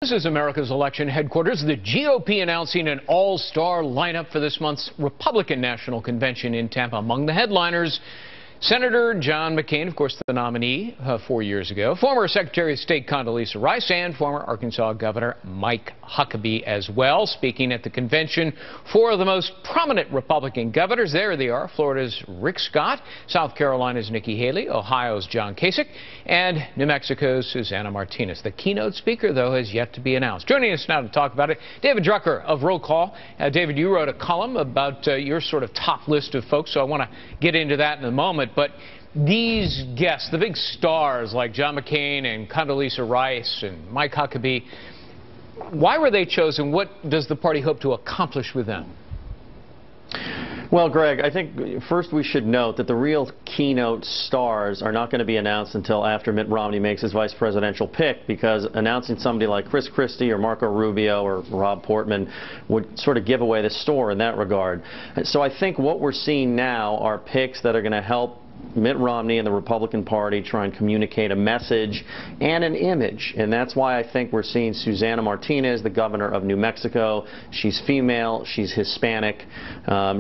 This is America's election headquarters. The GOP announcing an all-star lineup for this month's Republican National Convention in Tampa. Among the headliners, Senator John McCain, of course, the nominee 4 years ago, former Secretary of State Condoleezza Rice, and former Arkansas Governor Mike Huckabee as well. Speaking at the convention, four of the most prominent Republican governors. There they are: Florida's Rick Scott, South Carolina's Nikki Haley, Ohio's John Kasich, and New Mexico's Susana Martinez. The keynote speaker, though, has yet to be announced. Joining us now to talk about it, David Drucker of Roll Call. David, you wrote a column about your sort of top list of folks, so I want to get into that in a moment. But these guests, the big stars like John McCain and Condoleezza Rice and Mike Huckabee, why were they chosen? What does the party hope to accomplish with them? Well, Greg, I think first we should note that the real keynote stars are not going to be announced until after Mitt Romney makes his vice presidential pick, because announcing somebody like Chris Christie or Marco Rubio or Rob Portman would sort of give away the store in that regard. So I think what we're seeing now are picks that are going to help Mitt Romney and the Republican Party try and communicate a message and an image. And that's why I think we're seeing Susana Martinez, the governor of New Mexico. She's female, she's Hispanic,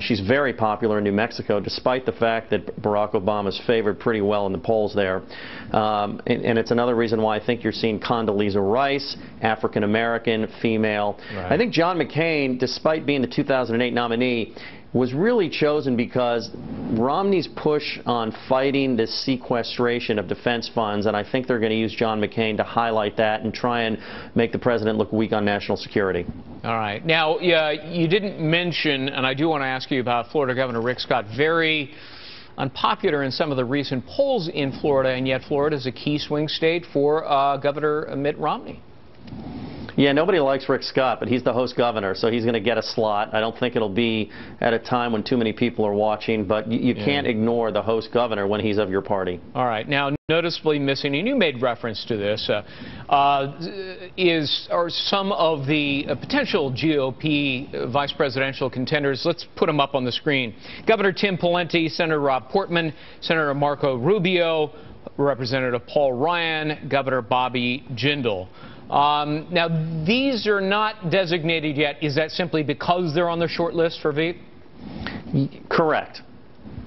she's very popular in New Mexico, despite the fact that Barack Obama's favored pretty well in the polls there. And it's another reason why I think you're seeing Condoleezza Rice, African-American, female. Right. I think John McCain, despite being the 2008 nominee, was really chosen because Romney's push on fighting this sequestration of defense funds, and I think they're going to use John McCain to highlight that and try and make the president look weak on national security. All right. Now, you didn't mention, and I do want to ask you about Florida Governor Rick Scott, very unpopular in some of the recent polls in Florida, and yet Florida is a key swing state for Governor Mitt Romney. Yeah, nobody likes Rick Scott, but he's the host governor, so he's going to get a slot. I don't think it'll be at a time when too many people are watching, but you can't ignore the host governor when he's of your party. All right. Now, noticeably missing, and you made reference to this, are some of the potential GOP vice presidential contenders. Let's put them up on the screen. Governor Tim Pawlenty, Senator Rob Portman, Senator Marco Rubio, Representative Paul Ryan, Governor Bobby Jindal. Now, these are not designated yet. Is that simply because they're on the short list for Veep? Correct.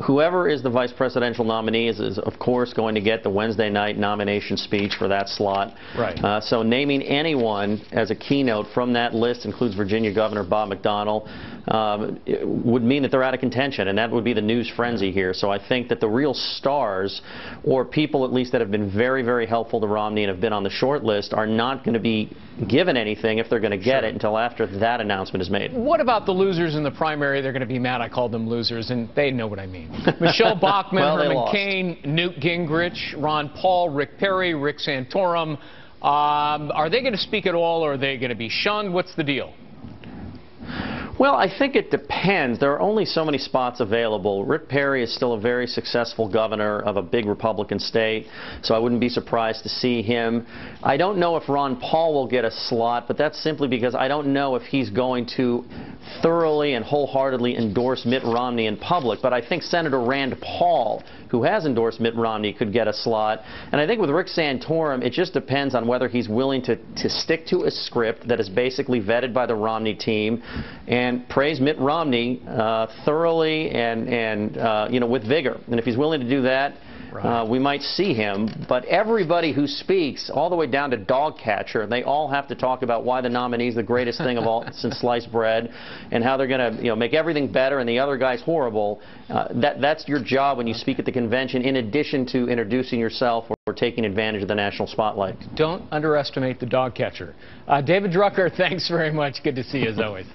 Whoever is the vice presidential nominee is of course, going to get the Wednesday night nomination speech for that slot. Right. So naming anyone as a keynote from that list, includes Virginia Governor Bob McDonnell, would mean that they're out of contention, and that would be the news frenzy here. So I think that the real stars, or people at least that have been very, very helpful to Romney and have been on the short list, are not going to be given anything if they're going to get it until after that announcement is made. What about the losers in the primary? They're going to be mad I called them losers, and they know what I mean. Michelle Bachmann, Herman Cain, Newt Gingrich, Ron Paul, Rick Perry, Rick Santorum. Are they going to speak at all, or are they going to be shunned? What's the deal? Well, I think it depends. There are only so many spots available. Rick Perry is still a very successful governor of a big Republican state, so I wouldn't be surprised to see him. I don't know if Ron Paul will get a slot, but that's simply because I don't know if he's going to thoroughly and wholeheartedly endorse Mitt Romney in public. But I think Senator Rand Paul, who has endorsed Mitt Romney, could get a slot. And I think with Rick Santorum, it just depends on whether he's willing to stick to a script that is basically vetted by the Romney team and praise Mitt Romney thoroughly and with vigor. And if he's willing to do that, we might see him. But everybody who speaks, all the way down to dog catcher, they all have to talk about why the nominee is the greatest thing of all since sliced bread, and how they're going to make everything better and the other guy's horrible. That's your job when you speak at the convention, in addition to introducing yourself or taking advantage of the national spotlight. Don't underestimate the dog catcher. David Drucker, thanks very much. Good to see you as always.